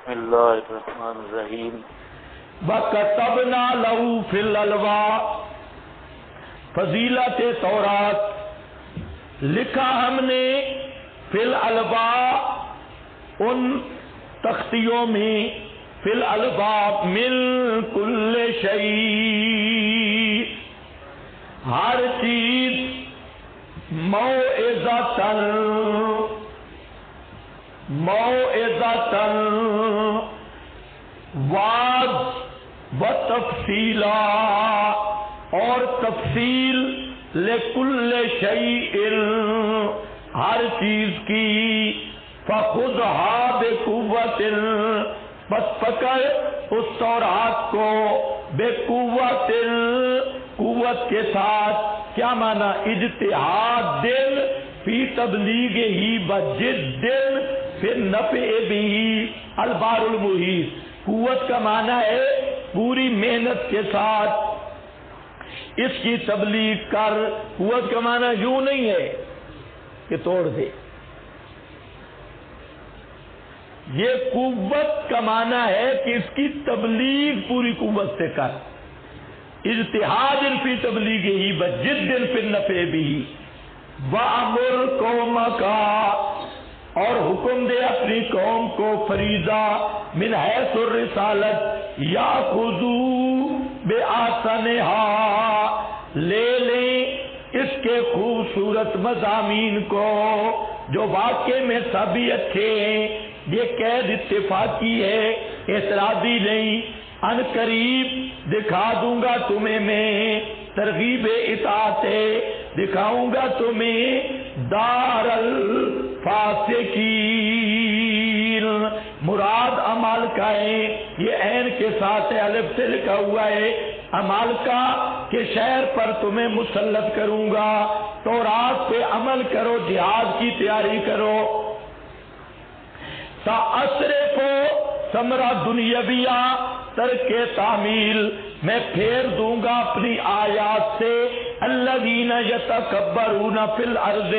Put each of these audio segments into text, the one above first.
بسم اللہ الرحمن الرحیم وَكَتَبْنَا لَهُ فِي الْأَلْوَاحِ فضیلت تورات لکھا ہم نے فی الالواح ان تختیوں میں فی الالواح من کل شیء ہر چیز موعظۃ واضح و تفصیلا اور تفصیل لکل شیء ہر چیز کی فخذھا بقوت بس پکڑ اس تورات کو بقوت قوت کے ساتھ کیا معنی اجتہاد دل فی تبلیغ ہی بجد دل پھر نفع بھی البار المحیط قوت کا معنی ہے پوری محنت کے ساتھ اس کی تبلیغ کر قوت کا معنی یوں نہیں ہے کہ توڑ دے یہ قوت کا معنی ہے کہ اس کی تبلیغ پوری قوت سے کر اجتہاد فی تبلیغ ہی بجد فی النفع بھی وَأَمُرْ قَوْمَكَ اور حکم دے اپنی قوم کو فریضہ من حیث الرسالت یاخذوا بِأَحْسَنِهَا لے لیں اس کے خوبصورت مضامین کو جو واقع میں سبھی اچھے ہیں یہ قید اتفاقی ہے اعتراضی نہیں ان قریب دکھا دوں گا تمہیں میں ترغیب اطاعت دکھاؤں گا تمہیں دار الفاسقین مراد عمل کا ہے یہ عین کے ساتھ الف سے لکھا ہوا ہے عمل کا کہ شہر پر تمہیں مسلط کروں گا تورات پہ عمل کرو جہاد کی تیاری کرو سأصرف ثمرہ دنیاویہ ترک تعمیل میں پھیر دوں گا اپنی آیات سے الذین یتکبرون فی الارض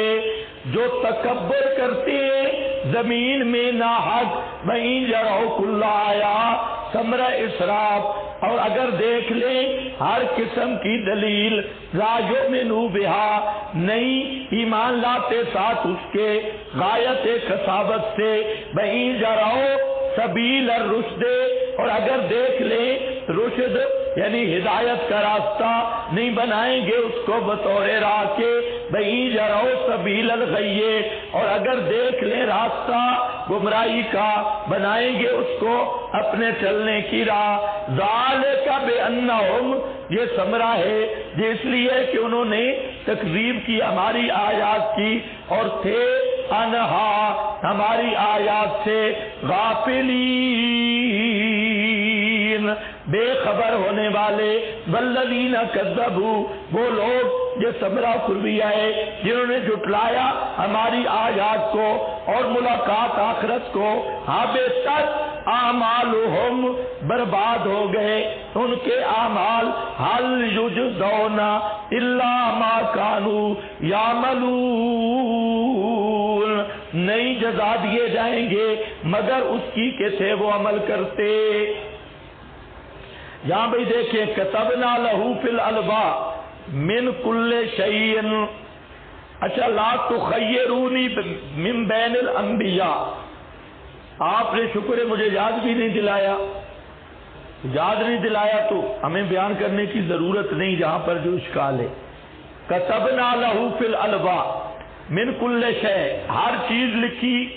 جو تکبر کرتے ہیں زمین میں ناحق وَإِن یروا کل آیہ ثمرہ اسراف اور اگر دیکھ لیں ہر قسم کی دلیل لا یؤمنوا بہا نہیں ایمان لاتے ساتھ اس کے غایت کساوت سے وَإِن یروا سبیل الرشد اور اگر دیکھ لیں رشد یعنی ہدایت کا راستہ نہیں بنائیں گے اس کو بطور راہ کے بھئی جراؤ سبیل الغی اور اگر دیکھ لیں راستہ گمراہی کا بنائیں گے اس کو اپنے چلنے کی راہ ذالک بانہم یہ ثمرہ ہے یہ اس لیے کہ انہوں نے تکذیب کی ہماری آیات کی اور تھے انہا ہماری آیات سے غافلین بے خبر ہونے والے والذین کذبوا وہ لوگ یہ ثمرہ کلیہ ہے جنہوں نے جھٹلایا ہماری آیات کو اور ملاقات آخرت کو حبطت اعمالہم برباد ہو گئے ان کے اعمال حل یجزون الا ما کانوا یعملون نہیں جزا دیے جائیں گے مگر اس کی کہ تھے وہ عمل کرتے یہاں بھی دیکھیں کتبنا لہو فی الالواح من کل شیء اچھا لا تخیرونی من بین الانبیاء آپ نے شکر ہے مجھے یاد بھی نہیں دلایا تو ہمیں بیان کرنے کی ضرورت نہیں جہاں پر جو اشکال ہے کتبنا لہو فی الالواح من کل شیء ہر چیز لکھی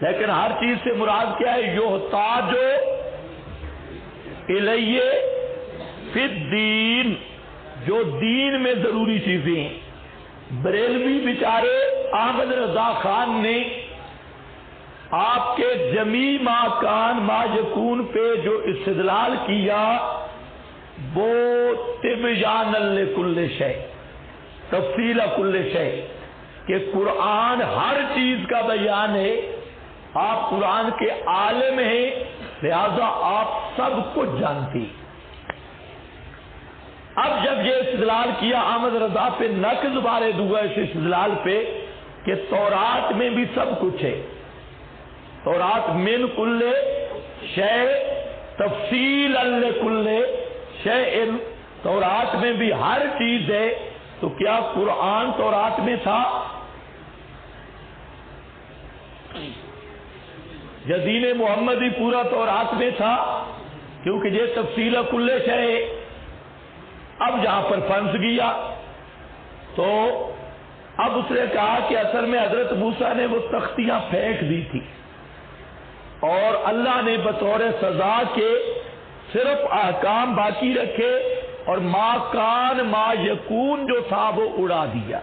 لیکن ہر چیز سے مراد کیا ہے یحتاج الیہ فی الدین جو دین میں ضروری چیزیں ہیں بریلوی بیچارے احمد رضا خان نے آپ کے جمیع ما کان ما یکون پہ جو استدلال کیا وہ تبیان لکل شیء تفصیل کل شیء کہ قرآن ہر چیز کا بیان ہے آپ قرآن کے عالم ہیں لہذا آپ سب کچھ جانتی اب جب یہ استدلال کیا احمد رضا پہ نقض وارد ہوا اس استدلال پہ کہ تورات میں بھی سب کچھ ہے تورات من کل شے تفصیل لکل شیء، تورات میں بھی ہر چیز ہے، تو کیا قرآن تورات میں تھا؟ یا دین محمدی پورا تورات میں تھا؟ کیونکہ یہ تفصیل کل شے، اب جہاں پر پھنس گیا تو اب اس نے کہا کہ اصل میں حضرت موسیٰ نے وہ تختیاں پھینک دی تھی اور اللہ نے بطور سزا کے صرف احکام باقی رکھے اور ما کان ما یکون جو تھا وہ اڑا دیا۔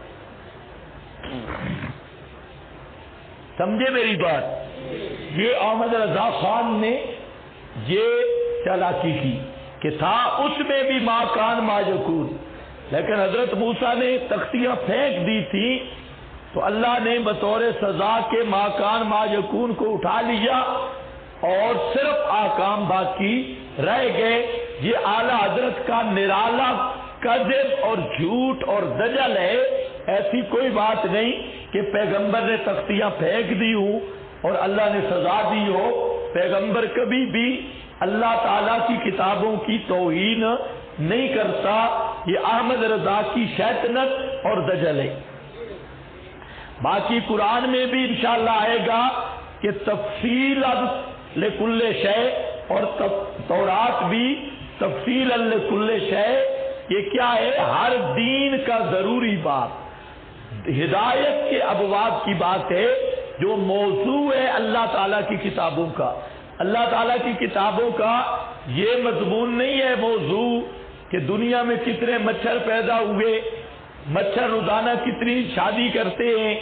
سمجھے میری بات؟ یہ احمد رضا خان نے یہ چالاکی کی کہ تھا اس میں بھی ما کان ما یکون، لیکن حضرت موسیٰ نے تختیاں پھینک دی تھی تو اللہ نے بطور سزا کے ما کان ما یکون کو اٹھا لیا اور صرف احکام باقی رہ گئے۔ یہ اعلی حضرت کا نرالا کذب اور جھوٹ اور دجل ہے، ایسی کوئی بات نہیں کہ پیغمبر نے تختیاں پھینک دی ہوں اور اللہ نے سزا دی ہو۔ پیغمبر کبھی بھی اللہ تعالیٰ کی کتابوں کی توہین نہیں کرتا، یہ احمد رضا کی شیطنت اور دجل ہے۔ باقی قرآن میں بھی انشاءاللہ آئے گا کہ تفصیل لکل شے، اور تورات بھی تفصیل لکل شے، یہ کیا ہے؟ ہر دین کا ضروری بات، ہدایت کے ابواب کی بات ہے جو موضوع ہے اللہ تعالیٰ کی کتابوں کا۔ اللہ تعالیٰ کی کتابوں کا یہ مضمون نہیں ہے موضوع کہ دنیا میں کتنے مچھر پیدا ہوئے، مچھر روزانہ کتنی شادی کرتے ہیں،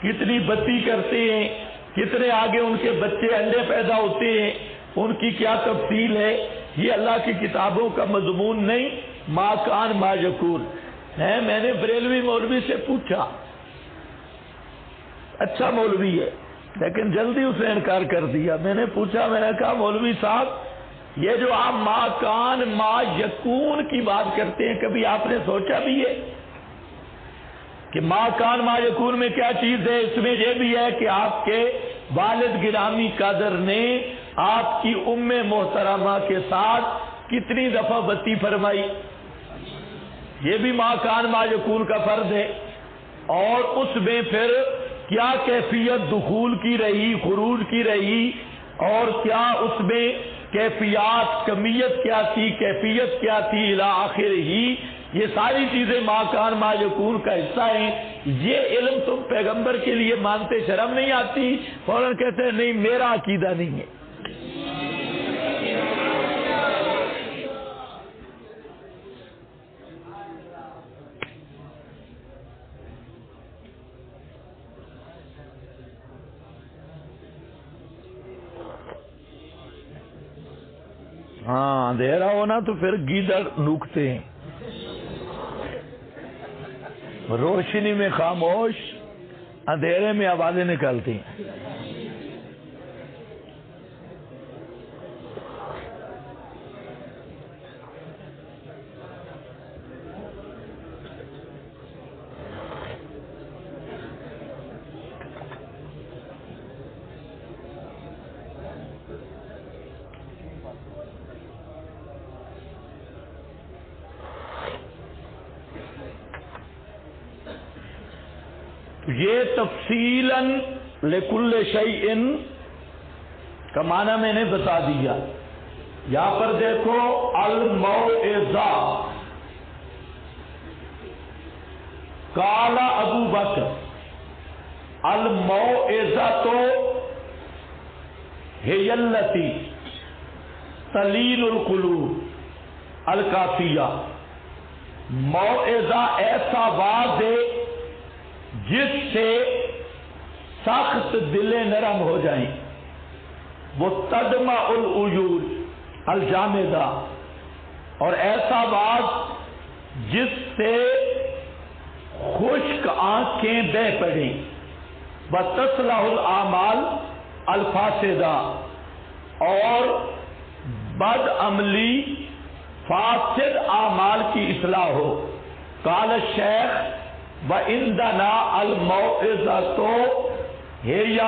کتنی بتی کرتے ہیں، کتنے آگے ان کے بچے انڈے پیدا ہوتے ہیں، ان کی کیا تفصیل ہے، یہ اللہ کی کتابوں کا مضمون نہیں۔ ما کان ما یکون ہے۔ میں نے بریلوی مولوی سے پوچھا، اچھا مولوی ہے لیکن جلدی اس نے انکار کر دیا۔ میں نے پوچھا، میں نے کہا مولوی صاحب یہ جو آپ ما کان ما یکون کی بات کرتے ہیں کبھی آپ نے سوچا بھی ہے کہ ما کان ما یکون میں کیا چیز ہے؟ اس میں یہ بھی ہے کہ آپ کے والد گرامی قادر نے آپ کی ام محترمہ کے ساتھ کتنی دفعہ بتی فرمائی، یہ بھی ما کان ما یکون کا فرض ہے۔ اور اس میں پھر کیا کیفیت دخول کی رہی، خروج کی رہی، اور کیا اس میں کیفیات، کمیت کیا تھی، کیفیت کیا تھی، الی آخر ہی، یہ ساری چیزیں ما کان ما یکون کا حصہ ہیں۔ یہ علم تم پیغمبر کے لیے مانتے شرم نہیں آتی؟ فوراً کہتے ہیں نہیں میرا عقیدہ نہیں ہے۔ ہاں اندھیرا ہونا تو پھر گیدڑ نوکتے ہیں، روشنی میں خاموش، اندھیرے میں آوازیں نکالتی ہیں۔ یہ تفصیلاً لکل شیء کا معنی میں نے بتا دیا۔ یہاں پر دیکھو الموعظہ، قال ابو بکر الموعظہ تو ہی التی تلین القلوب الکافیہ، موعظہ ایسا واضح ہے جس سے سخت دلیں نرم ہو جائیں، وہ تدمع العیون الجامدہ، اور ایسا باز جس سے خشک آنکھیں بہ پڑیں، وتصلح الاعمال الفاسدہ، اور بد عملی فاسد اعمال کی اصلاح ہو۔ قال الشیخ وَعِنْدَنَا الْمَوْعِظَةُ هِيَ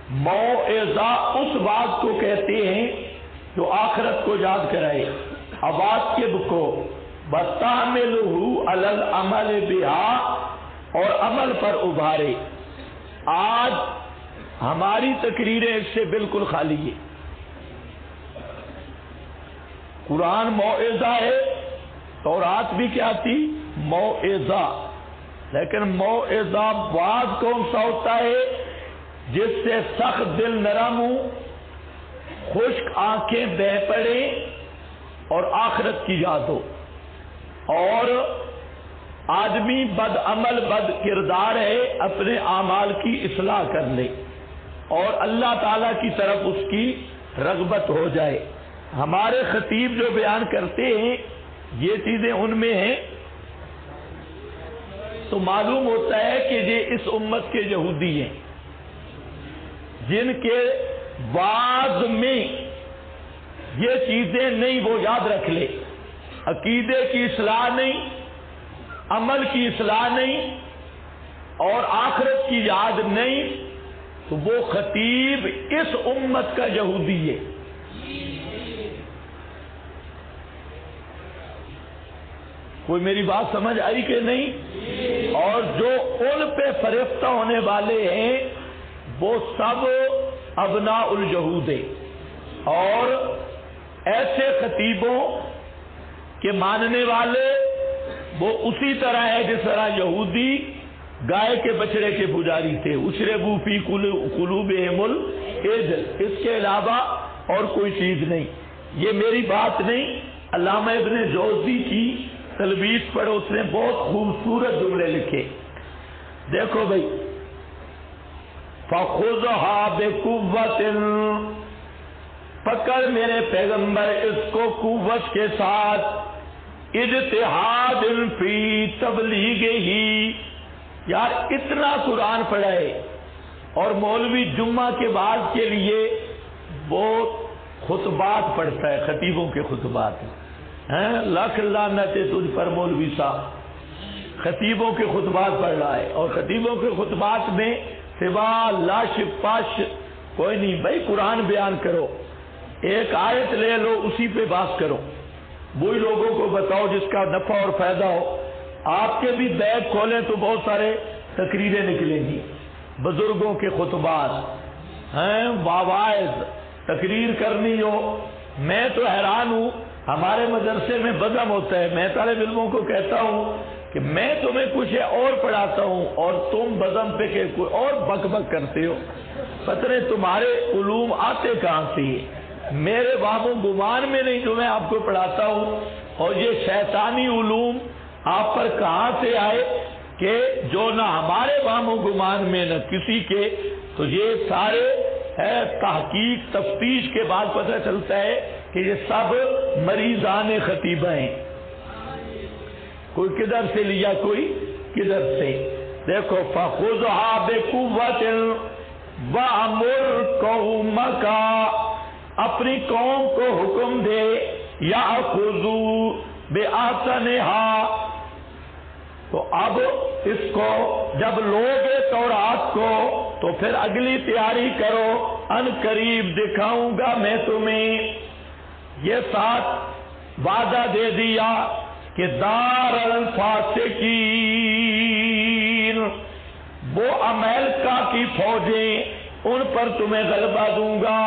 موعظہ اس بات کو کہتے ہیں جو آخرت کو یاد کرائے، عواقب کو، بَتَعْمِلُهُ عَلَى الْعَمَلِ بِهَا، اور عمل پر ابھارے۔ آج ہماری تقریریں اس سے بالکل خالی ہے۔ قرآن موعظہ ہے، تورات بھی کیا تھی؟ موعظہ، لیکن موعظہ بعض کون سا ہوتا ہے؟ جس سے سخت دل نرم ہوں، خشک آنکھیں بہ پڑے اور آخرت کی یاد ہو، اور آدمی بد عمل بد کردار ہے، اپنے اعمال کی اصلاح کر لے اور اللہ تعالی کی طرف اس کی رغبت ہو جائے۔ ہمارے خطیب جو بیان کرتے ہیں یہ چیزیں ان میں ہیں، تو معلوم ہوتا ہے کہ یہ اس امت کے یہودی ہیں، جن کے بعض میں یہ چیزیں نہیں، وہ یاد رکھ لے، عقیدے کی اصلاح نہیں، عمل کی اصلاح نہیں، اور آخرت کی یاد نہیں، تو وہ خطیب اس امت کا یہودی ہے۔ کوئی میری بات سمجھ آئی کہ نہیں؟ اور جو ان پہ فریفتہ ہونے والے ہیں وہ سب ابناء الیہود ہیں، اور ایسے خطیبوں کے ماننے والے وہ اسی طرح ہے جس طرح یہودی گائے کے بچڑے کے پجاری تھے، اشربوا فی قلوبہم العجل، اس کے علاوہ اور کوئی چیز نہیں۔ یہ میری بات نہیں، علامہ ابن جوزی کی تلبیس پڑھو، اس نے بہت خوبصورت جملے لکھے۔ دیکھو بھائی، فَخُذْهَا بِقُوَّةٍ، پکڑ میرے پیغمبر اس کو قوت کے ساتھ، اجتہاد فی تبلیغہ، یار اتنا قرآن پڑھائے، اور مولوی جمعہ کے بعد کے لیے وہ خطبات پڑھتا ہے، خطیبوں کے خطبات ہیں، لاکھ لعنت ہے تجھ پر مولوی صاحب، خطیبوں کے خطبات پڑھ رہا ہے، اور خطیبوں کے خطبات میں سوا لاش پاش کوئی نہیں۔ بھائی قرآن بیان کرو، ایک آیت لے لو، اسی پہ بات کرو، وہی لوگوں کو بتاؤ جس کا نفع اور فائدہ ہو۔ آپ کے بھی بیگ کھولیں تو بہت سارے تقریریں نکلیں گی، بزرگوں کے خطبات ہیں، واعظ تقریر کرنی ہو۔ میں تو حیران ہوں، ہمارے مدرسے میں بزم ہوتا ہے، میں طالب علموں کو کہتا ہوں کہ میں تمہیں کچھ اور پڑھاتا ہوں اور تم بزم پہ کہ کوئی اور بک بک کرتے ہو، پتہ نہیں تمہارے علوم آتے کہاں سے؟ میرے وہم و گمان میں نہیں جو میں آپ کو پڑھاتا ہوں، اور یہ شیطانی علوم آپ پر کہاں سے آئے کہ جو نہ ہمارے وہم و گمان میں نہ کسی کے، تو یہ سارے تحقیق تفتیش کے بعد پتہ چلتا ہے کہ یہ سب مریضان خطیبہ ہیں، کوئی کدھر سے لیا کوئی کدھر سے۔ دیکھو فَخُذْهَا بِقُوَّةٍ وَأَمُرْ قَوْمَكَ، اپنی قوم کو حکم دے، يَأْخُذُوا بِأَحْسَنِهَا، تو اب اس کو جب لوگے تورات کو تو پھر اگلی تیاری کرو، ان قریب دکھاؤں گا میں تمہیں۔ یہ ساتھ وعدہ دے دیا کہ دار الفاسقین، وہ امریکہ کی فوجیں، ان پر تمہیں غلبہ دوں گا۔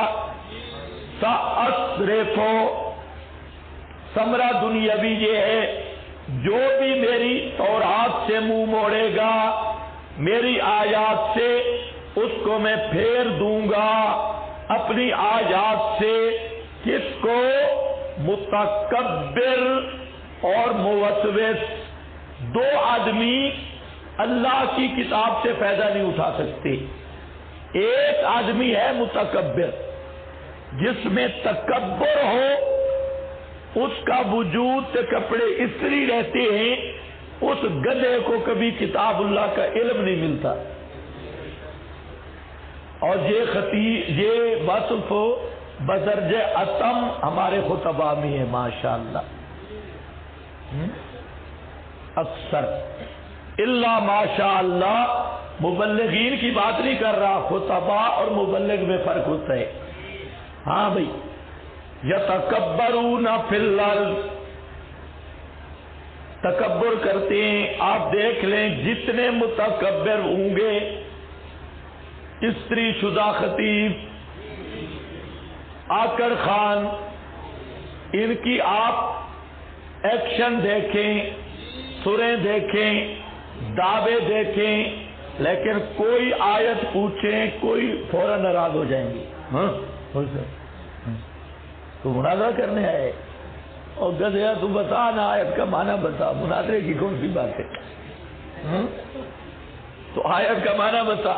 سأصرفو، ثمرہ دنیاوی یہ ہے، جو بھی میری تورات سے منہ موڑے گا، میری آیات سے، اس کو میں پھیر دوں گا اپنی آیات سے۔ کس کو؟ متکبر اور موسوس، دو آدمی اللہ کی کتاب سے فائدہ نہیں اٹھا سکتے۔ ایک آدمی ہے متکبر، جس میں تکبر ہو، اس کا وجود کے کپڑے استری رہتے ہیں، اس گدھے کو کبھی کتاب اللہ کا علم نہیں ملتا۔ اور یہ وصف بزرج اتم ہمارے خطبہ میں ہے ماشاءاللہ، اکثر الا ماشاءاللہ مبلغین کی بات نہیں کر رہا، خطباء اور مبلغ میں فرق ہوتا ہے. ہاں بھائی، یتکبرون فی الارض، تکبر کرتے ہیں. آپ دیکھ لیں جتنے متکبر ہوں گے، استری شدہ خطیب، آکڑ خان، ان کی آپ ایکشن دیکھیں، سریں دیکھیں، دعوے دیکھیں، لیکن کوئی آیت پوچھیں کوئی فوراً ناراض ہو جائیں گے. ہاں تو مناظرہ کرنے آئے اور گدھیا تو بتا نا، آیت کا معنی بتا. مناظرے کی کون سی بات ہے؟ تو آیت کا معنی بتا.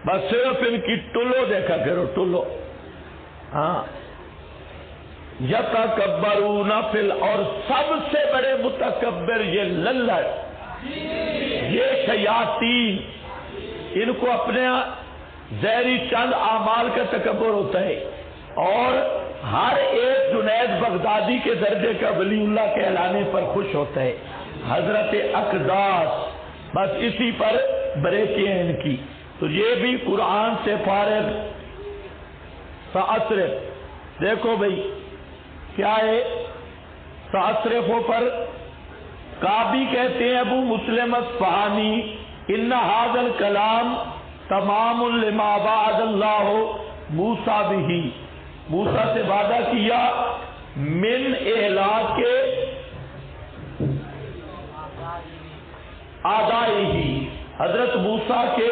بس صرف ان کی ٹلو دیکھا کرو، ٹلو. ہاں، یتکبرون فی الارض، اور سب سے بڑے متکبر یہ للڑ، یہ شیاطین، ان کو اپنے ظاہری چند اعمال کا تکبر ہوتا ہے، اور ہر ایک جنید بغدادی کے درجے کا ولی اللہ کہلانے پر خوش ہوتا ہے. حضرت اقداس، بس اسی پر بریکیں ہیں ان کی. تو یہ بھی قرآن سے فارغ. سأصرف، دیکھو بھائی کیا ہے سأصرفوں پر. کعبی کہتے ہیں ابو مسلم اصفہانی، ان ھذا الکلام تمام لما وعد اللہ موسیٰ بہ، موسیٰ سے وعدہ کیا من اہلاک اعدائہ، حضرت موسیٰ کے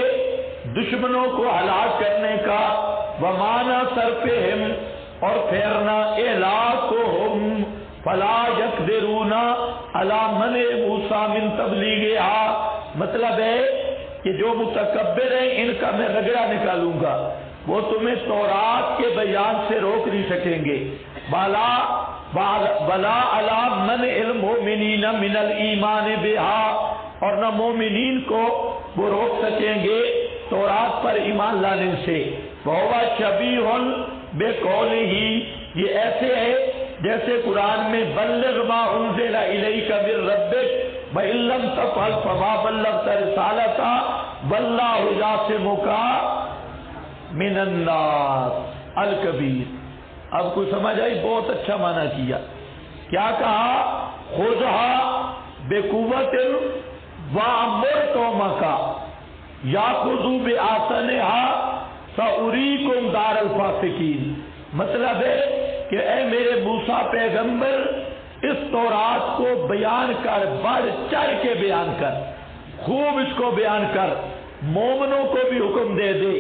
دشمنوں کو ہلاک کرنے کا، ومانا صرفہم، اور پھیرنا، اہلاکہم فلا یقدرون علی منع موسیٰ من تبلیغہا. مطلب ہے کہ جو متکبر ہیں ان کا میں رگڑا نکالوں گا، وہ تمہیں تورات کے بیان سے روک نہیں سکیں گے. ولا علی منع المؤمنین من الایمان بہا، اور نہ مومنین کو وہ روک سکیں گے تورات پر ایمان لانے سے. وہو شبیہ بقولہ، یہ ایسے ہے جیسے قرآن میں بلغ ما انزل الیک من ربک وان لم تفعل فما بلغت رسالتہ واللہ یعصمک من الناس الکبیر. اب کوئی سمجھ آئی؟ بہت اچھا معنی کیا. کیا کہا؟ خذھا بقوت وامر قومک یاخذوا باحسنھا ساریکم دار الفاسقین. مطلب ہے کہ اے میرے موسیٰ پیغمبر، اس تورات کو بیان کر، بڑھ چڑھ کے بیان کر، خوب اس کو بیان کر، مومنوں کو بھی حکم دے دے.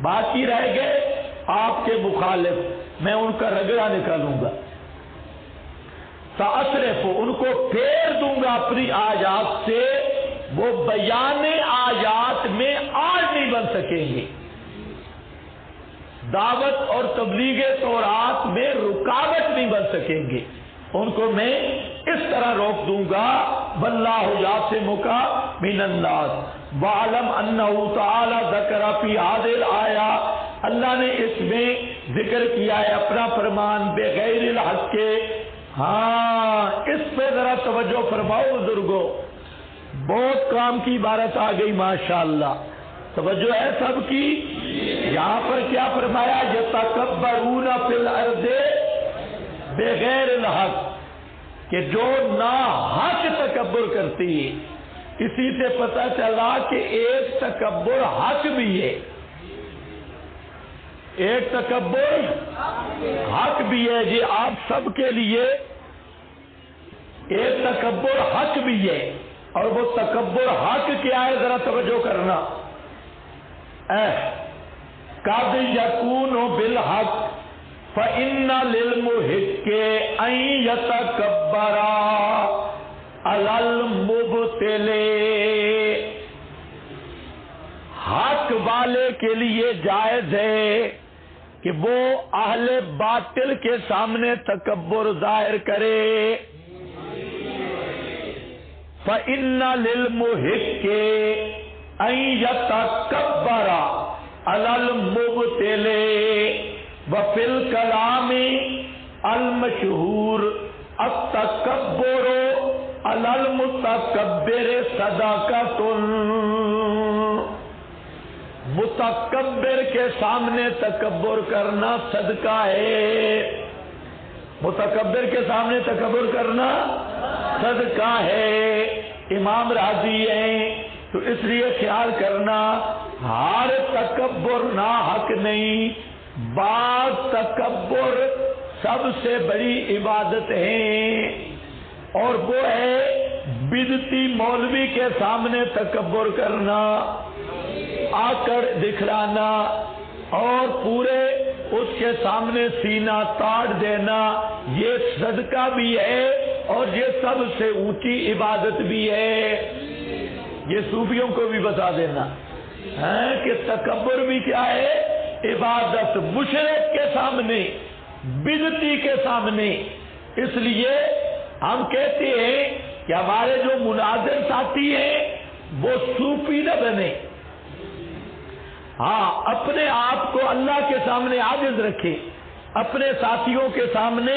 باقی رہ گئے آپ کے مخالف، میں ان کا رگڑا نکالوں گا. سأصرف، ان کو پھیر دوں گا اپنی آیات سے، وہ بیان آیات میں آج نہیں بن سکیں گے، دعوت اور تبلیغ تورات میں رکاوٹ نہیں بن سکیں گے. ان کو میں اس طرح روک دوں گا. واللہ یعصمک من الناس وَاعْلَمْ أَنَّهُ تَعَالَى ذَكَرَ فِي هَذِهِ الْآيَةِ، اللہ نے اس میں ذکر کیا ہے اپنا فرمان بغیر الحق کے. ہاں، اس پہ ذرا توجہ فرماؤ بزرگوں، بہت کام کی عبارت آ گئی ماشاءاللہ. توجہ ہے سب کی. یہاں پر کیا فرمایا؟ یتکبرون فی الارض بغیر الحق، کہ جو نا حق تکبر کرتی ہے. اسی سے پتہ چلا کہ ایک تکبر حق بھی ہے، ایک تکبر حق بھی ہے. جی آپ سب کے لیے ایک تکبر حق بھی ہے، اور وہ تکبر حق کیا ہے ذرا توجہ کرنا. قد یکون بالحق فإن للمحق ان یتکبر علی المبطل. حق والے کے لیے جائز ہے کہ وہ اہل باطل کے سامنے تکبر ظاہر کرے. فإن للمحق ان یتکبر علی المبطل وفی الکلام المشہور التکبر علی المتکبر صدقۃ. متکبر کے سامنے تکبر کرنا صدقہ ہے، متکبر کے سامنے تکبر کرنا صدقہ ہے۔ امام راضی ہیں تو اس لیے خیال کرنا ہر تکبر ناحق نہیں، بعض تکبر سب سے بڑی عبادت ہے، اور وہ ہے بدعتی مولوی کے سامنے تکبر کرنا، آکڑ دکھلانا اور پورے اس کے سامنے سینہ تاڑ دینا، یہ صدقہ بھی ہے اور یہ سب سے اونچی عبادت بھی ہے۔ یہ صوفیوں کو بھی بتا دینا کہ تکبر بھی کیا ہے، عبادت، مشرک کے سامنے، بدعتی کے سامنے۔ اس لیے ہم کہتے ہیں کہ ہمارے جو مناظر ساتھی ہیں وہ صوفی نہ بنے، ہاں اپنے آپ کو اللہ کے سامنے عاجز رکھیں، اپنے ساتھیوں کے سامنے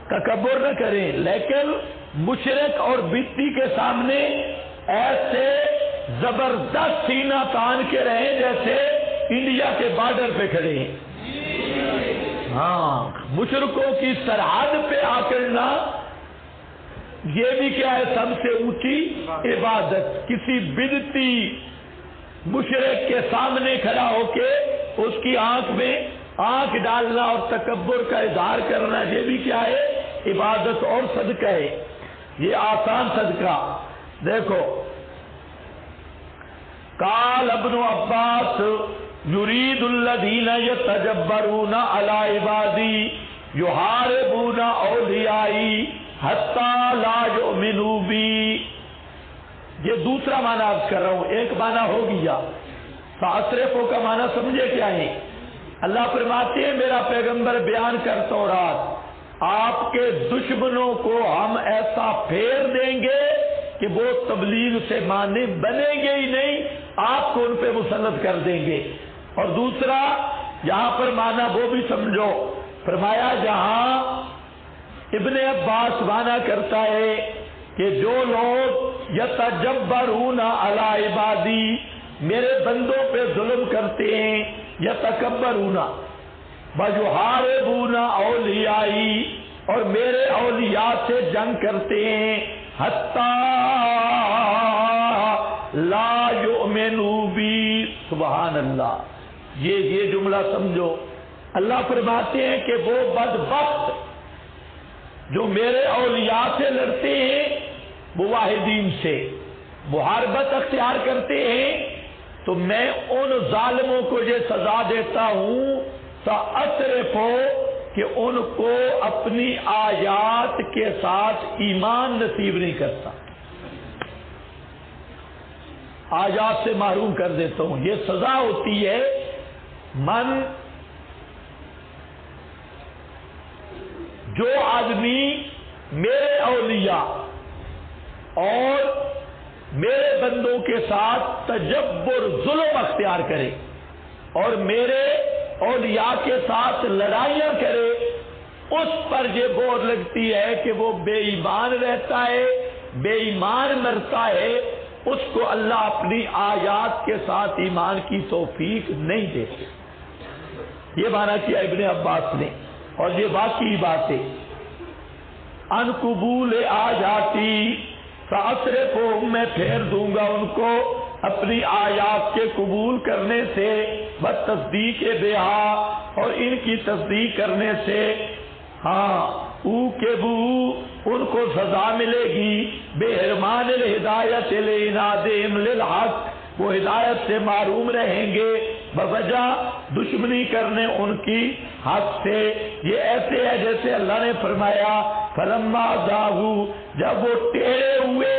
تکبر نہ کریں، لیکن مشرک اور بدعتی کے سامنے ایسے زبردست سینہ تان کے رہیں جیسے انڈیا کے بارڈر پہ کھڑے ہیں۔ ہاں مشرکوں کی سرحد پہ آ کرنا یہ بھی کیا ہے، سب سے اونچی عبادت۔ کسی بدعتی مشرک کے سامنے کھڑا ہو کے اس کی آنکھ میں آنکھ ڈالنا اور تکبر کا اظہار کرنا، یہ بھی کیا ہے، عبادت اور صدقہ ہے۔ یہ آسان صدقہ دیکھو، قال ابن عباس یرید الذین یتجبرون علی عبادی یحاربون اولیائی حتی لا یؤمنوا بی۔ یہ دوسرا معنی عرض کر رہا ہوں، ایک معنی ہو گیا، فاصرفوا کا معنی سمجھے کیا ہے؟ اللہ فرماتے ہیں میرا پیغمبر بیان کر تورات، آپ کے دشمنوں کو ہم ایسا پھیر دیں گے کہ وہ تبلیغ سے مانے بنیں گے ہی نہیں، آپ کو ان پہ مسلط کر دیں گے۔ اور دوسرا یہاں پر معنی وہ بھی سمجھو، فرمایا جہاں ابن عباس معنی کرتا ہے کہ جو لوگ یتجبرون علی عبادی، میرے بندوں پہ ظلم کرتے ہیں، یتکبرون ویحاربون اولیائی، اور میرے اولیاء سے جنگ کرتے ہیں، حتی لا یؤمنوا بی، سبحان اللہ۔ یہ جملہ سمجھو، اللہ فرماتے ہیں کہ وہ بدبخت جو میرے اولیاء سے لڑتے ہیں، مواحدین سے محاربت اختیار کرتے ہیں، تو میں ان ظالموں کو یہ سزا دیتا ہوں سأصرفو، کہ ان کو اپنی آیات کے ساتھ ایمان نصیب نہیں کرتا، آیات سے محروم کر دیتا ہوں۔ یہ سزا ہوتی ہے جو آدمی میرے اولیاء اور میرے بندوں کے ساتھ تجبر، ظلم اختیار کرے اور میرے اولیاء کے ساتھ لڑائیاں کرے، اس پر یہ بور لگتی ہے کہ وہ بے ایمان رہتا ہے، بے ایمان مرتا ہے، اس کو اللہ اپنی آیات کے ساتھ ایمان کی توفیق نہیں دیتے۔ یہ معنی کیا ابن عباس نے، اور یہ واقعی بات ہے۔ ان قبول آیاتی فاصرفو، میں پھیر دوں گا ان کو اپنی آیات کے قبول کرنے سے، بتصدیق بہا، اور ان کی تصدیق کرنے سے، ہاں او کے بو، ان کو سزا ملے گی، بے حرمان الہدایت لعنادہم للحق، وہ ہدایت سے محروم رہیں گے بوجہ دشمنی کرنے ان کی حق سے۔ یہ ایسے ہے جیسے اللہ نے فرمایا فلما زاغوا، جب وہ ٹیڑے ہوئے،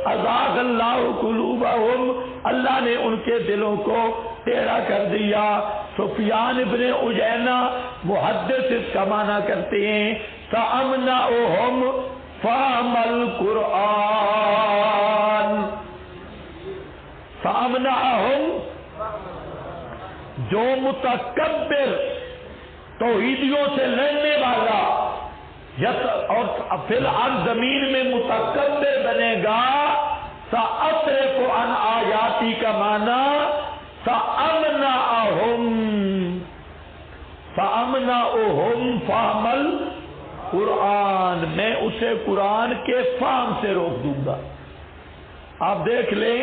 ازاغ اللہ قلوبہم، اللہ نے ان کے دلوں کو ٹیڑھا کر دیا۔ سفیان ابن عیینہ محدث اس کا معنی کرتے ہیں فَأَمْنَعُهُمْ فَهْمَ الْقُرْآنِ، فَأَمْنَعَهُمْ، جو متکبر توحیدیوں سے لڑنے والا اور فی الارض زمین میں متکبر بنے گا، سأصرف عن آیاتی کا معنی فَأَمْنَعُهُمْ فَهْمَ الْقُرْآنِ، میں اسے قرآن کے فہم سے روک دوں گا۔ آپ دیکھ لیں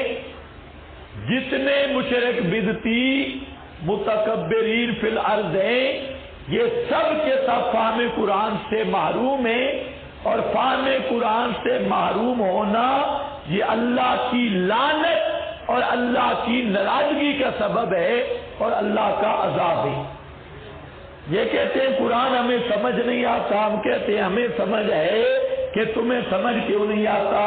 جتنے مشرک بدعتی متکبرین فی الارض ہیں، یہ سب کے سب فہم قرآن سے محروم ہیں، اور فہم قرآن سے محروم ہونا یہ اللہ کی لعنت اور اللہ کی ناراضگی کا سبب ہے اور اللہ کا عذاب ہے۔ یہ کہتے ہیں قرآن ہمیں سمجھ نہیں آتا، ہم کہتے ہیں ہمیں سمجھ ہے کہ تمہیں سمجھ کیوں نہیں آتا؟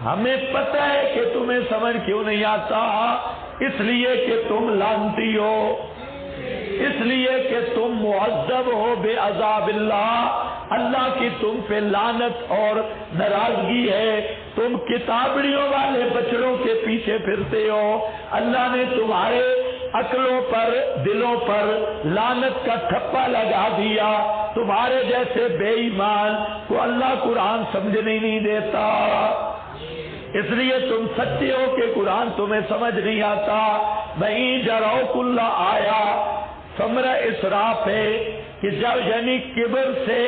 ہمیں پتہ ہے کہ تمہیں سمجھ کیوں نہیں آتا، اس لیے کہ تم لعنتی ہو، اس لیے کہ تم معذب ہو بے عذاب اللہ، اللہ کی تم پہ لعنت اور ناراضگی ہے، تم کتابڑیوں والے بچڑوں کے پیچھے پھرتے ہو، اللہ نے تمہارے عقلوں پر دلوں پر لعنت کا ٹھپا لگا دیا، تمہارے جیسے بے ایمان کو اللہ قرآن سمجھنے نہیں دیتا، اس لیے تم سچے ہو کہ قرآن تمہیں سمجھ نہیں آتا۔ وہیں جروک اللہ آیا ثمرہ اسراف ہے کہ جب یعنی کبر سے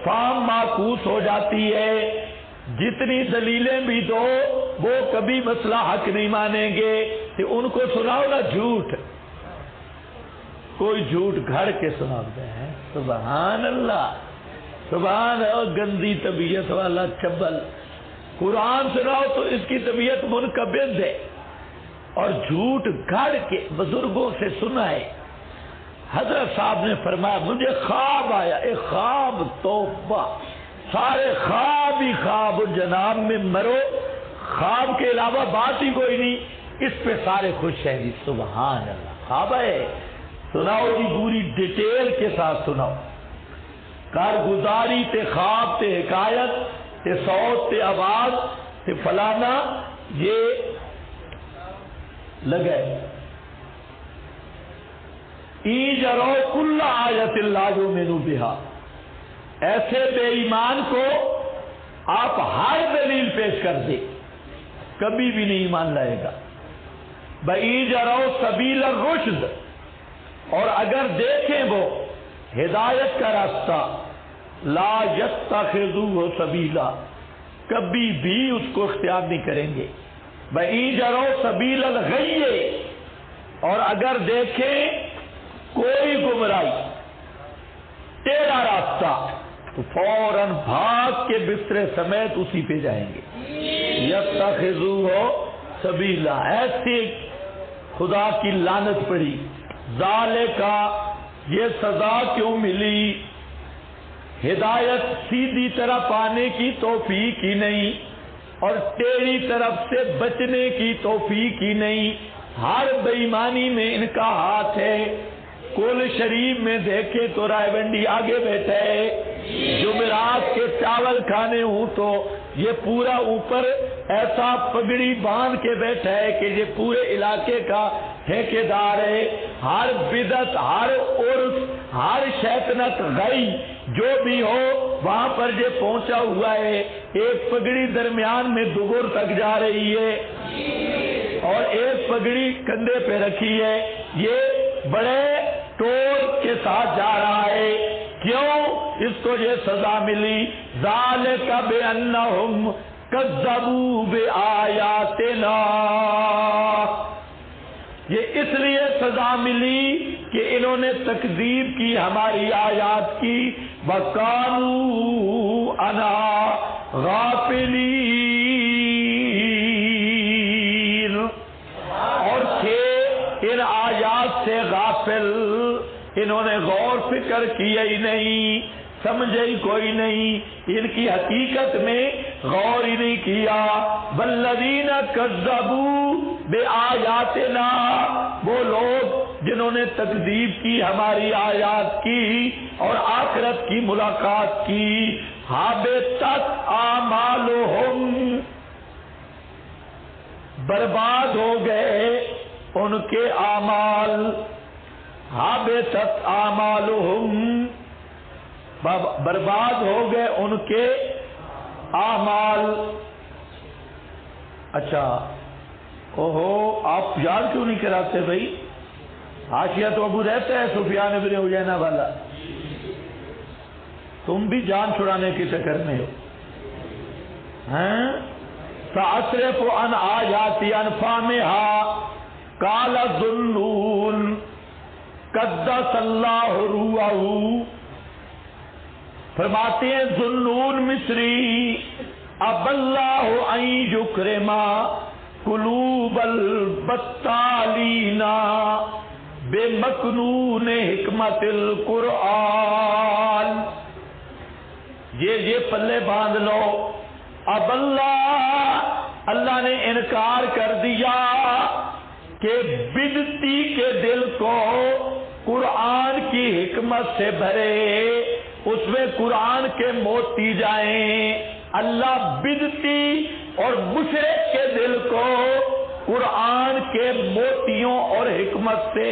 فام معکوس ہو جاتی ہے، جتنی دلیلیں بھی دو وہ کبھی مسئلہ حق نہیں مانیں گے، کہ ان کو سناؤ نا جھوٹ، کوئی جھوٹ گھڑ کے سناتے ہیں، سبحان اللہ، سبحان اللہ، گندی طبیعت والا چبل، قرآن سناؤ تو اس کی طبیعت منقبض ہے، اور جھوٹ گھڑ کے بزرگوں سے سنا ہے۔ حضرت صاحب نے فرمایا مجھے خواب آیا، ایک خواب، توبہ، سارے خواب ہی خواب، جناب میں مرو، خواب کے علاوہ بات ہی کوئی نہیں، اس پہ سارے خوش ہیں جی، سبحان اللہ، خواب ہے، سناؤ جی پوری ڈیٹیل کے ساتھ سناؤ، کارگزاری تے خواب تے حکایت تے صوت تے آواز تے فلانا، یہ لگے ایجرو کل آیت اللہ یؤمنوا بہا، ایسے بے ایمان کو آپ ہر دلیل پیش کر دیں کبھی بھی نہیں ایمان لائے گا۔ بَإِجْرَوْ سَبِيلَ الرُّشْدِ، اور اگر دیکھیں وہ ہدایت کا راستہ، لا يَتَّخِذُوهُ سَبِيلًا، کبھی بھی اس کو اختیار نہیں کریں گے۔ بَإِجْرَوْ سَبِيلَ الْغَيِّ، اور اگر دیکھیں کوئی گمراہی تیرا راستہ تو فوراً بھاگ کے بسترے سمیت اسی پہ جائیں گے۔ یتخذوہ سبیلا، ایسی خدا کی لعنت پڑی، ذالکا، یہ سزا کیوں ملی؟ ہدایت سیدھی طرح پانے کی توفیق ہی نہیں اور ٹیڑھی طرف سے بچنے کی توفیق ہی نہیں، ہر بے ایمانی میں ان کا ہاتھ ہے۔ کل شریف میں دیکھے تو رائے بنڈی آگے بیٹھا ہے، جمعرات کے چاول کھانے ہوں تو یہ پورا اوپر ایسا پگڑی باندھ کے بیٹھا ہے کہ یہ پورے علاقے کا ٹھیکیدار ہے، ہر بدعت، ہر عرف، ہر شیطنت غی جو بھی ہو وہاں پر یہ پہنچا ہوا ہے، ایک پگڑی درمیان میں دبر تک جا رہی ہے اور ایک پگڑی کندھے پہ رکھی ہے، یہ بڑے ٹور کے ساتھ جا رہا ہے۔ کیوں اس کو یہ سزا ملی؟ ذالک بأنہم کذبوا بآیاتنا، یہ اس لیے سزا ملی کہ انہوں نے تکذیب کی ہماری آیات کی، وَقَالُوا أَنَا غَافِلِينَ، اور تھے ان آیات سے غافل، انہوں نے غور فکر کیا ہی نہیں، سمجھے ہی کوئی نہیں، ان کی حقیقت میں غور ہی نہیں کیا۔ والذین کذبوا بآیاتنا، وہ لوگ جنہوں نے تکذیب کی ہماری آیات کی اور آخرت کی ملاقات کی، حبطت اعمالہم، برباد ہو گئے ان کے اعمال، حبطت اعمالہم، برباد ہو گئے ان کے اعمال۔ اچھا اوہو، آپ یاد کیوں نہیں کراتے بھائی؟ حاشیہ تو ابو رہتا ہے سفیان ابن عیینہ والا، تم بھی جان چھڑانے کے چکر میں ہو. سأصرف عن آیاتی عن فہمها قال ذُلُّونَ قدس اللہ روحہ. فرماتے ہیں ذُلُّون مصری اب اللہ ان یکرم قلوب البطالین بمکنون حکمت القرآن. یہ پلے باندھ لو. اب اللہ نے انکار کر دیا کہ بدعتی کے دل کو قرآن کی حکمت سے بھرے، اس میں قرآن کے موتی جائیں. اللہ بدعتی اور مشرک کے دل کو قرآن کے موتیوں اور حکمت سے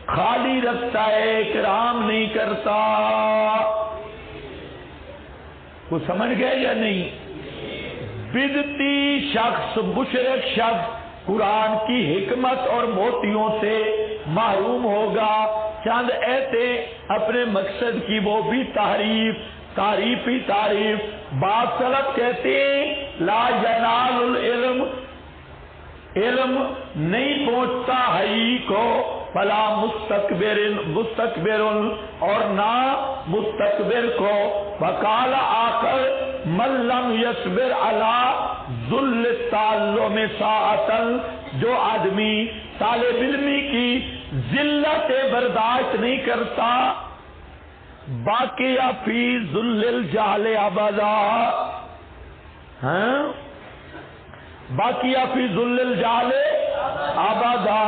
خالی رکھتا ہے، اکرام نہیں کرتا. کو سمجھ گئے یا نہیں؟ بدعتی شخص، مشرک شخص قرآن کی حکمت اور موتیوں سے محروم ہوگا. چند ایتے اپنے مقصد کی وہ بھی تعریف ہی تعریف. بعض سلف کہتے ہیں لا ینال العلم، علم نہیں پہنچتا حی کو، فلا مستکبر اور نہ مستکبر کو. وقال آخر من لم یصبر علی ذل التعلم ساعتا، جو آدمی طالب علمی کی ذلت برداشت نہیں کرتا، باقی فی ذل الجہل ابدا، باقی فی ذل الجہل ابدا،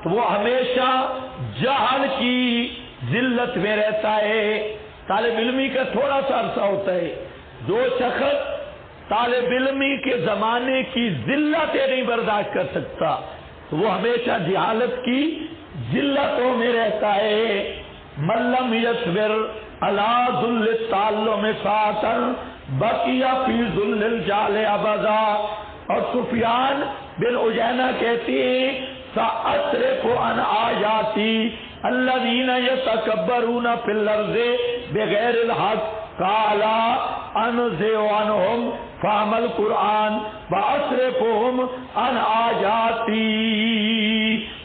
تو وہ ہمیشہ جہل کی ذلت میں رہتا ہے. طالب علمی کا تھوڑا سا عرصہ ہوتا ہے. جو شخص طالب علمی کے زمانے کی ذلتیں نہیں برداشت کر سکتا تو وہ ہمیشہ جہالت کی ذلتوں میں رہتا ہے. من لم یصبر علی ذل التعلم ساعتا بقی فی ذل الجہل ابدا. اور سفیان بن عیینہ کہتے ہیں سأصرف عن آیاتی الذین یتکبرون فی الارض بغیر الحق قال انزع عنہم فهم القرآن واصرفهم عن آیاتی.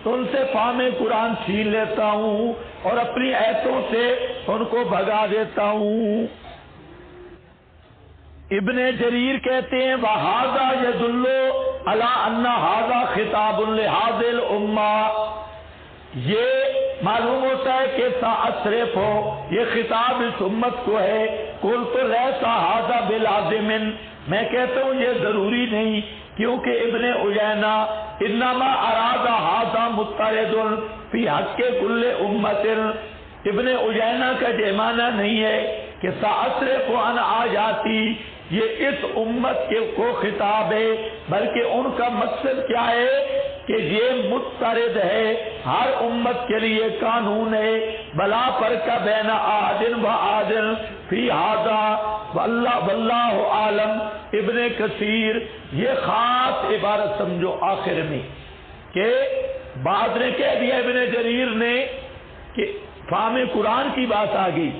تو ان سے فہم قرآن چھین لیتا ہوں اور اپنی ایتوں سے ان کو بھگا دیتا ہوں. ابن جریر کہتے ہیں وَهَذَا يَدُلُّ عَلَىٰ أَنَّ هَذَا خِطَابٌ لِهَذِهِ الْأُمَّةِ. یہ معلوم ہوتا ہے کہ سأصرف ہو، یہ خطاب اس امت کو ہے. قُلْتُ لَيْسَ هَذَا بِلَازِمٍ، میں کہتا ہوں یہ ضروری نہیں، کیونکہ ابن عیینہ انما اراد هذا مضطرد فی حق کل امت. ابن عیینہ کا یہ معنی نہیں ہے کہ سأصرف عن آیاتی یہ اس امت کو خطاب ہے، بلکہ ان کا مقصد کیا ہے کہ یہ مضطرد ہے، ہر امت کے لیے قانون ہے. بلا فرق بین احد و احد فی ھذا واللہ عالم. ابن کثیر یہ خاص عبارت سمجھو آخر میں کہ بعد نے کہہ دیا ابن جریر نے کہ فہم قرآن کی بات آ گئی،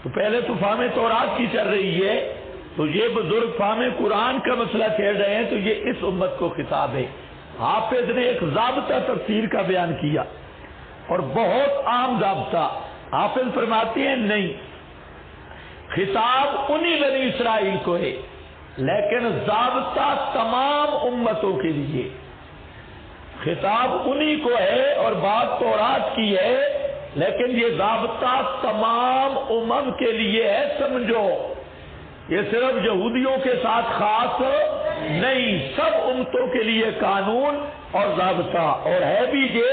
تو پہلے تو فہم تورات کی چل رہی ہے، تو یہ بزرگ فہم قرآن کا مسئلہ چھیڑ رہے ہیں، تو یہ اس امت کو خطاب ہے. حافظ نے ایک ضابطہ تفسیر کا بیان کیا اور بہت عام ضابطہ. حافظ فرماتے ہیں نہیں، خطاب انہی بنی اسرائیل کو ہے، لیکن ضابطہ تمام امتوں کے لیے. خطاب انہی کو ہے اور بات تورات کی ہے، لیکن یہ ضابطہ تمام امم کے لیے ہے. سمجھو یہ صرف یہودیوں کے ساتھ خاص نہیں، سب امتوں کے لیے قانون اور ضابطہ. اور ہے بھی یہ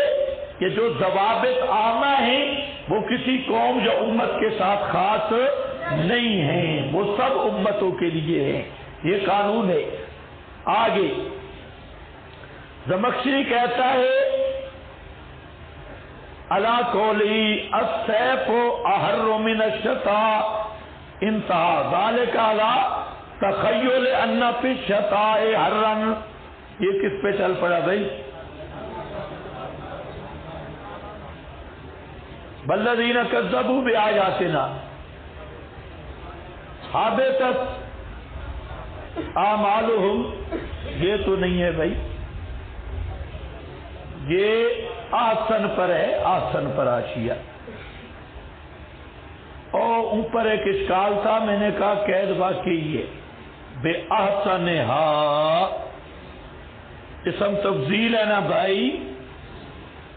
کہ جو ضوابط عامہ ہیں وہ کسی قوم یا امت کے ساتھ خاص نہیں ہیں، وہ سب امتوں کے لیے ہیں. یہ قانون ہے. آگے زمخشری کہتا ہے علی قولی السیف احر من الشطا انتہا ذالک علی تخیل ان فی الشطاء حرا یہ کس پہ چل پڑا بھائی؟ والذین کذبوا بآیاتنا حبطت اعمالہم، یہ تو نہیں ہے بھائی، یہ آسن پر ہے، آسن پر آشیا۔ اور اوپر ایک اشکال تھا، میں نے کہا قید واقعی ہے بے احسنہا، اسم تفضیل ہے نا بھائی،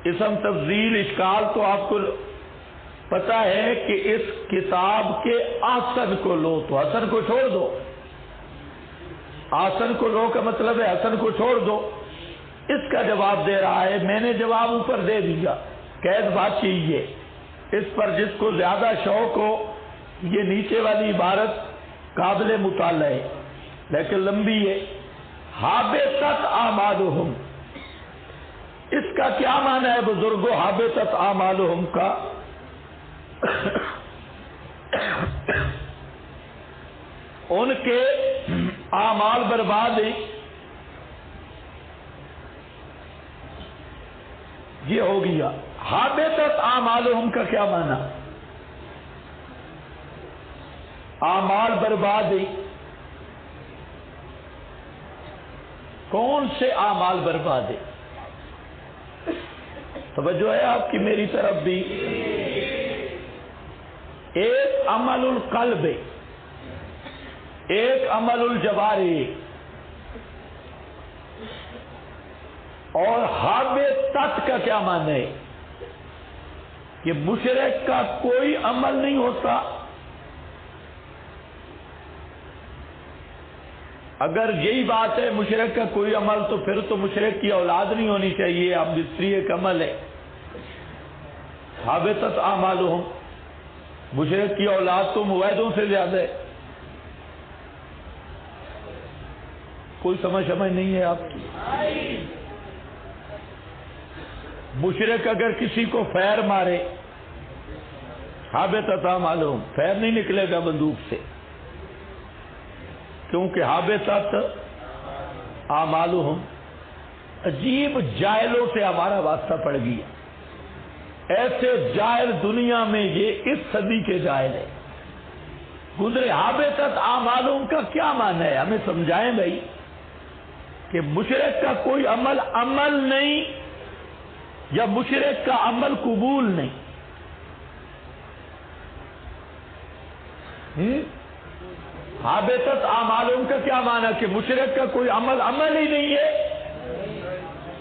اسم تفضیل اشکال تو آپ کو پتا ہے کہ اس کتاب کے آسن کو لو تو حسن کو چھوڑ دو، آسن کو لو کا مطلب ہے حسن کو چھوڑ دو۔ اس کا جواب دے رہا ہے، میں نے جواب اوپر دے دیا، قید بات چاہیے اس پر جس کو زیادہ شوق ہو، یہ نیچے والی عبارت قابل مطالعہ ہے لیکن لمبی ہے۔ حابطت اعمالہم، اس کا کیا معنی ہے بزرگوں حابطت اعمالہم کا؟ ان کے اعمال برباد ہیں، یہ ہو گیا۔ حابطت اعمالہم کا کیا معنی؟ اعمال برباد ہیں، کون سے اعمال برباد ہیں؟ توجہ ہے آپ کی میری طرف بھی؟ ایک عمل القلب، ایک عمل الجوارح، اور حابطت کا کیا معنی ہے کہ مشرک کا کوئی عمل نہیں ہوتا۔ اگر یہی بات ہے مشرک کا کوئی عمل، تو پھر تو مشرک کی اولاد نہیں ہونی چاہیے، اب مصری ایک عمل ہے۔ حابطت اعمالہم، مشرک کی اولاد تو موحدوں سے زیادہ ہے۔ کوئی سمجھ نہیں ہے آپ کی؟ مشرک اگر کسی کو فیر مارے، حابطت اعمالہم، فیر نہیں نکلے گا بندوق سے، کیونکہ حابطت اعمالہم۔ عجیب جاہلوں سے ہمارا واسطہ پڑ گیا، ایسے جاہل دنیا میں یہ اس صدی کے جاہل ہے گزرے۔ حابطت اعمالہم کا کیا معنی ہے؟ ہمیں سمجھائیں بھائی کہ مشرک کا کوئی عمل نہیں، یا مشرک کا عمل قبول نہیں۔ حابطت اعمالہم کا کیا معنی کہ مشرک کا کوئی عمل ہی نہیں ہے،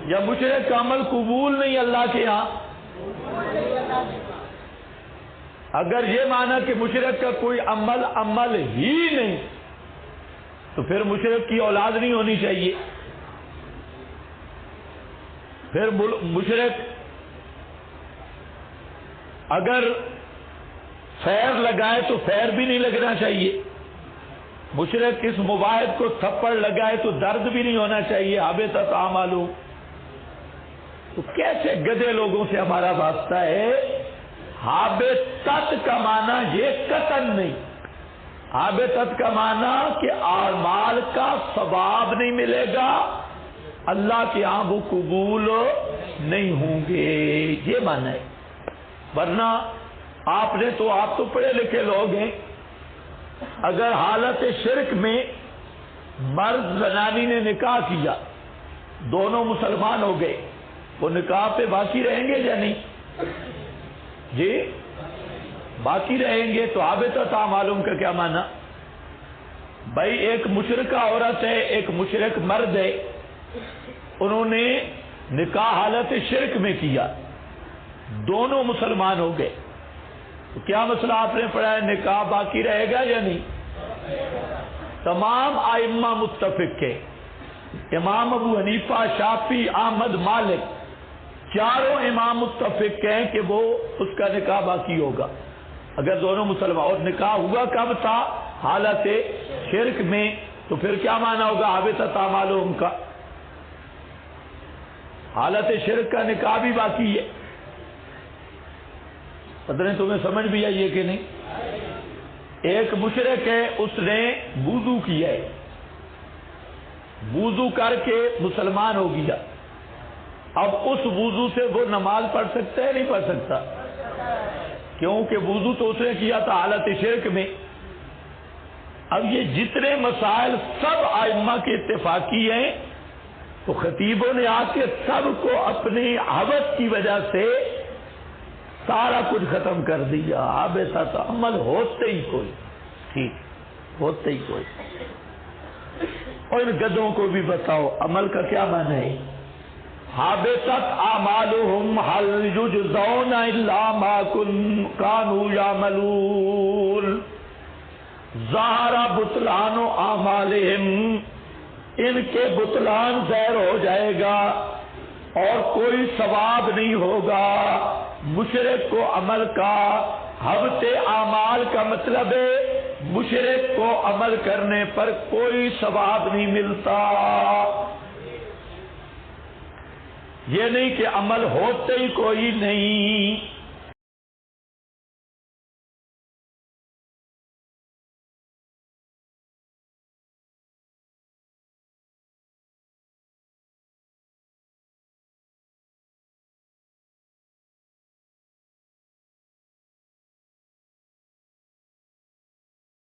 یا مشرک کا عمل قبول نہیں اللہ کے ہاں؟ اگر یہ معنی کہ مشرک کا کوئی عمل ہی نہیں، تو پھر مشرک کی اولاد نہیں ہونی چاہیے۔ پھر مشرک اگر فیر لگائے تو فیر بھی نہیں لگنا چاہیے، مشرک اس مباحث کو تھپڑ لگائے تو درد بھی نہیں ہونا چاہیے۔ حابطت اعمالہم، تو کیسے گدھے لوگوں سے ہمارا واسطہ ہے؟ حابطت کا معنی یہ قطعاً نہیں، حابطت کا معنی کہ اعمال کا ثواب نہیں ملے گا، اللہ کے ہاں وہ قبول نہیں ہوں گے، یہ معنی ہے۔ ورنہ آپ تو پڑھے لکھے لوگ ہیں، اگر حالت شرک میں مرد زنانی نے نکاح کیا، دونوں مسلمان ہو گئے، وہ نکاح پہ باقی رہیں گے یا نہیں؟ جی باقی رہیں گے۔ تو حابطت اعمالہم کا کیا معنی؟ بھائی ایک مشرکہ عورت ہے، ایک مشرک مرد ہے، انہوں نے نکاح حالت شرک میں کیا، دونوں مسلمان ہو گئے، تو کیا مسئلہ آپ نے پڑھا ہے؟ نکاح باقی رہے گا یا نہیں؟ تمام ائمہ متفق ہے، امام ابو حنیفہ، شافعی، احمد، مالک، چاروں امام متفق ہیں کہ وہ اس کا نکاح باقی ہوگا اگر دونوں مسلمان۔ اور نکاح ہوا کب تھا؟ حالت شرک میں، تو پھر کیا معنی ہوگا حابطت اعمالہم کا؟ حالت شرک کا نکاح بھی باقی ہے۔ پتہ نہیں تمہیں سمجھ بھی آئی ہے کہ نہیں؟ ایک مشرک ہے، اس نے وضو کیا ہے، وضو کر کے مسلمان ہو گیا، اب اس وضو سے وہ نماز پڑھ سکتا ہے نہیں پڑھ سکتا؟ کیونکہ وضو تو اس نے کیا تھا حالت شرک میں۔ اب یہ جتنے مسائل سب ائمہ کے اتفاقی ہیں، تو خطیبوں نے آ کے سب کو اپنی حوث کی وجہ سے سارا کچھ ختم کر دیا۔ اب ایسا تو عمل ہوتے ہی کوئی، ٹھیک ہوتے ہی کوئی۔ اور ان گدوں کو بھی بتاؤ عمل کا کیا معنی ہے؟ حابطت اعمالهم هل یجزون الا ما كانوا یعملون، ظاہر بطلان اعمالهم، ان کے بطلان ظاہر ہو جائے گا اور کوئی ثواب نہیں ہوگا۔ مشرک کو عمل کا حبط اعمال کا مطلب ہے مشرک کو عمل کرنے پر کوئی ثواب نہیں ملتا۔ یہ نہیں کہ عمل ہوتے ہی کوئی نہیں۔